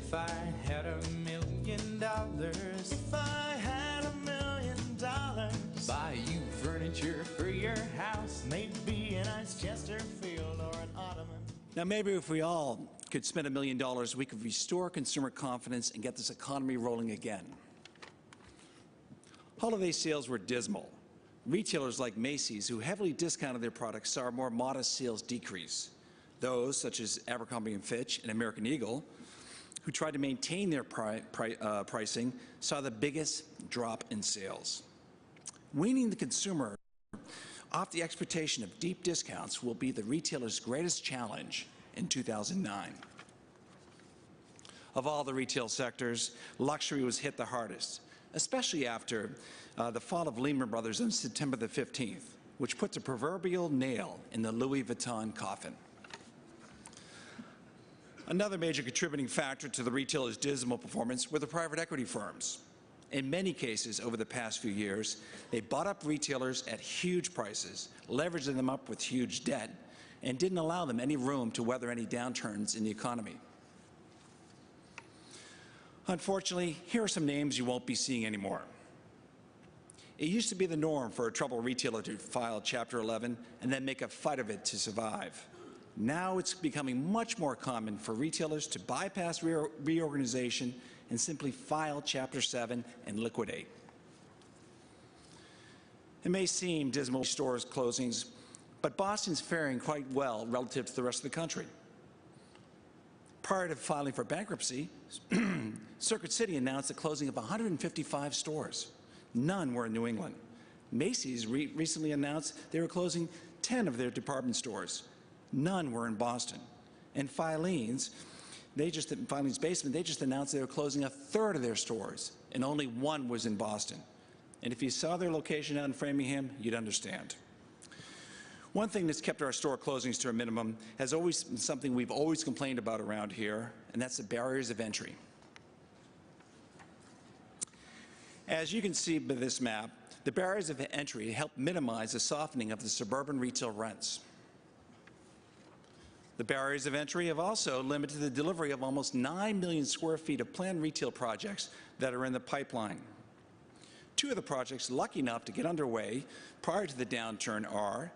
If I had $1 million, if I had $1 million, buy you furniture for your house, maybe a nice Chesterfield or an ottoman. Now, maybe if we all could spend $1 million, we could restore consumer confidence and get this economy rolling again. Holiday sales were dismal. Retailers like Macy's, who heavily discounted their products, saw a more modest sales decrease. Those, such as Abercrombie & Fitch and American Eagle, who tried to maintain their pricing, saw the biggest drop in sales. Weaning the consumer off the expectation of deep discounts will be the retailer's greatest challenge in 2009. Of all the retail sectors, luxury was hit the hardest, especially after the fall of Lehman Brothers on September the 15th, which puts a proverbial nail in the Louis Vuitton coffin. Another major contributing factor to the retailer's dismal performance were the private equity firms. In many cases over the past few years, they bought up retailers at huge prices, leveraging them up with huge debt, and didn't allow them any room to weather any downturns in the economy. Unfortunately, here are some names you won't be seeing anymore. It used to be the norm for a troubled retailer to file Chapter 11 and then make a fight of it to survive. Now it's becoming much more common for retailers to bypass reorganization and simply file Chapter 7 and liquidate. It may seem dismal stores closings, but Boston's faring quite well relative to the rest of the country. Prior to filing for bankruptcy, Circuit City announced the closing of 155 stores. None were in New England. Macy's recently announced they were closing 10 of their department stores. None were in Boston. And Filene's Basement, they just announced they were closing a third of their stores, and only one was in Boston. And if you saw their location out in Framingham, you'd understand. One thing that's kept our store closings to a minimum has always been something we've always complained about around here, and that's the barriers of entry. As you can see by this map, the barriers of entry help minimize the softening of the suburban retail rents. The barriers of entry have also limited the delivery of almost 9 million square feet of planned retail projects that are in the pipeline. Two of the projects lucky enough to get underway prior to the downturn are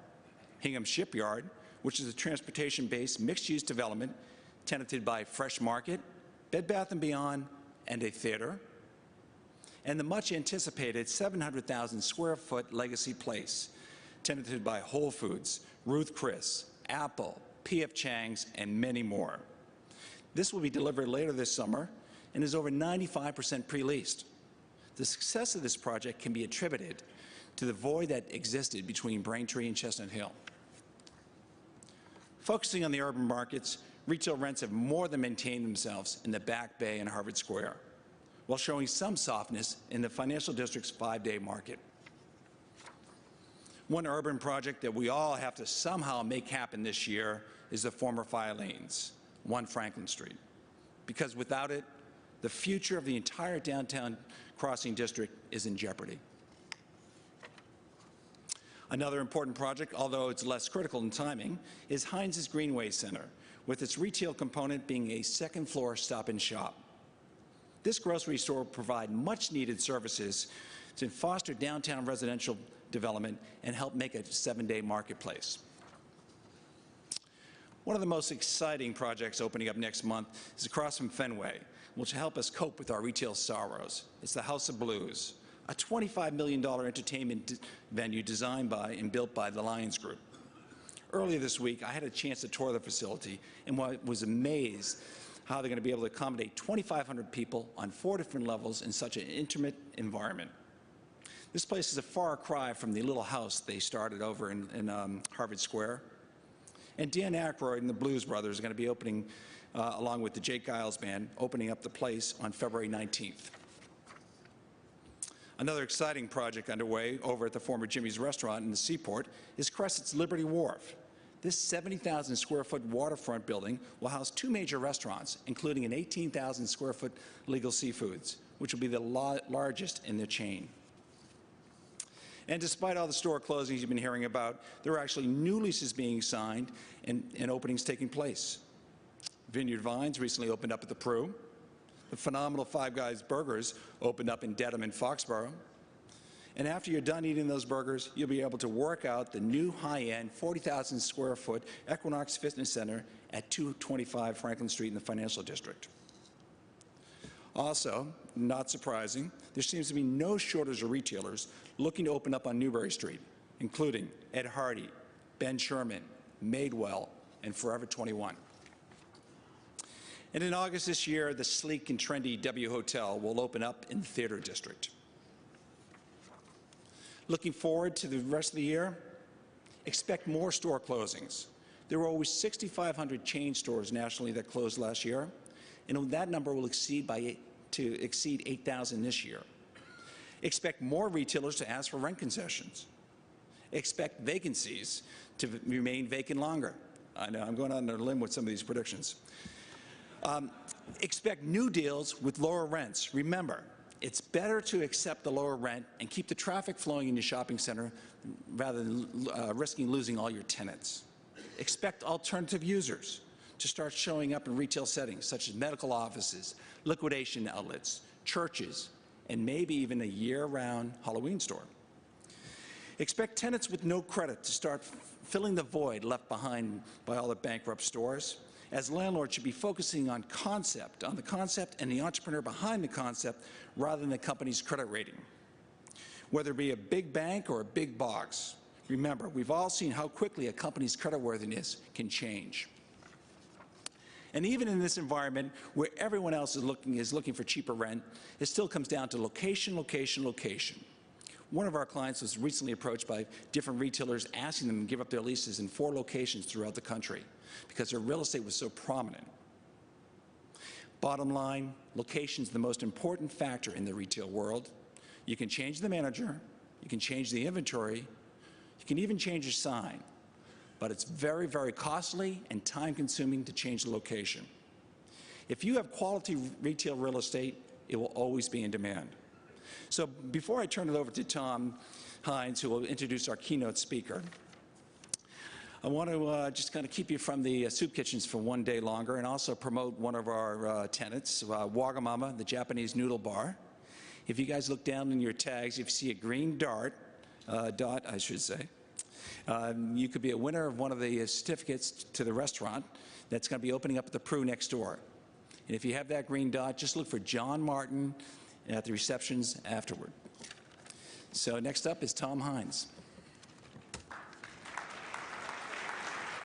Hingham Shipyard, which is a transportation-based mixed-use development tenanted by Fresh Market, Bed Bath & Beyond, and a theater, and the much-anticipated 700,000 square foot Legacy Place, tenanted by Whole Foods, Ruth Chris, Apple, P.F. Chang's, and many more. This will be delivered later this summer and is over 95% pre-leased. The success of this project can be attributed to the void that existed between Braintree and Chestnut Hill. Focusing on the urban markets, retail rents have more than maintained themselves in the Back Bay and Harvard Square, while showing some softness in the financial district's 5-day market. One urban project that we all have to somehow make happen this year is the former Filene's, 1 Franklin Street, because without it, the future of the entire downtown Crossing district is in jeopardy. Another important project, although it's less critical in timing, is Heinz's Greenway Center, with its retail component being a second-floor Stop and Shop. This grocery store will provide much-needed services to foster downtown residential development and help make it a 7-day marketplace. One of the most exciting projects opening up next month is across from Fenway, which will help us cope with our retail sorrows. It's the House of Blues, a $25 million entertainment venue designed by and built by the Lions Group. Earlier this week, I had a chance to tour the facility and was amazed how they're going to be able to accommodate 2,500 people on 4 different levels in such an intimate environment. This place is a far cry from the little house they started over in Harvard Square. And Dan Aykroyd and the Blues Brothers are going to be opening, along with the Jake Giles Band, opening up the place on February 19th. Another exciting project underway over at the former Jimmy's restaurant in the Seaport is Crescent's Liberty Wharf. This 70,000 square foot waterfront building will house 2 major restaurants, including an 18,000 square foot Legal Seafoods, which will be the largest in the chain. And despite all the store closings you've been hearing about, there are actually new leases being signed and openings taking place. Vineyard Vines recently opened up at the Peru. The phenomenal Five Guys burgers opened up in Dedham and Foxborough. And after you're done eating those burgers, you'll be able to work out the new high-end 40,000 square foot Equinox Fitness Center at 225 Franklin Street in the Financial District. Also, not surprising, there seems to be no shortage of retailers looking to open up on Newbury Street, including Ed Hardy, Ben Sherman, Madewell, and Forever 21. And in August this year, the sleek and trendy W Hotel will open up in the Theater District. Looking forward to the rest of the year, expect more store closings. There were always 6,500 chain stores nationally that closed last year, and that number will exceed 8,000 this year. Expect more retailers to ask for rent concessions. Expect vacancies to remain vacant longer. I know, I'm going on a limb with some of these predictions. Expect new deals with lower rents. Remember, it's better to accept the lower rent and keep the traffic flowing in your shopping center rather than risking losing all your tenants. Expect alternative users to start showing up in retail settings such as medical offices, liquidation outlets, churches, and maybe even a year-round Halloween store. Expect tenants with no credit to start filling the void left behind by all the bankrupt stores, as landlords should be focusing on the concept and the entrepreneur behind the concept rather than the company's credit rating. Whether it be a big bank or a big box, remember, we've all seen how quickly a company's creditworthiness can change. And even in this environment where everyone else is looking for cheaper rent, it still comes down to location, location, location. One of our clients was recently approached by different retailers asking them to give up their leases in 4 locations throughout the country because their real estate was so prominent. Bottom line, location is the most important factor in the retail world. You can change the manager, you can change the inventory, you can even change your sign, but it's very, very costly and time-consuming to change the location. If you have quality retail real estate, it will always be in demand. So before I turn it over to Tom Hines, who will introduce our keynote speaker, I want to just kind of keep you from the soup kitchens for one day longer and also promote one of our tenants, Wagamama, the Japanese noodle bar. If you guys look down in your tags, if you see a green dot, I should say, you could be a winner of one of the certificates to the restaurant that's going to be opening up at the Prue next door. And if you have that green dot, just look for John Martin at the receptions afterward. So next up is Tom Hines.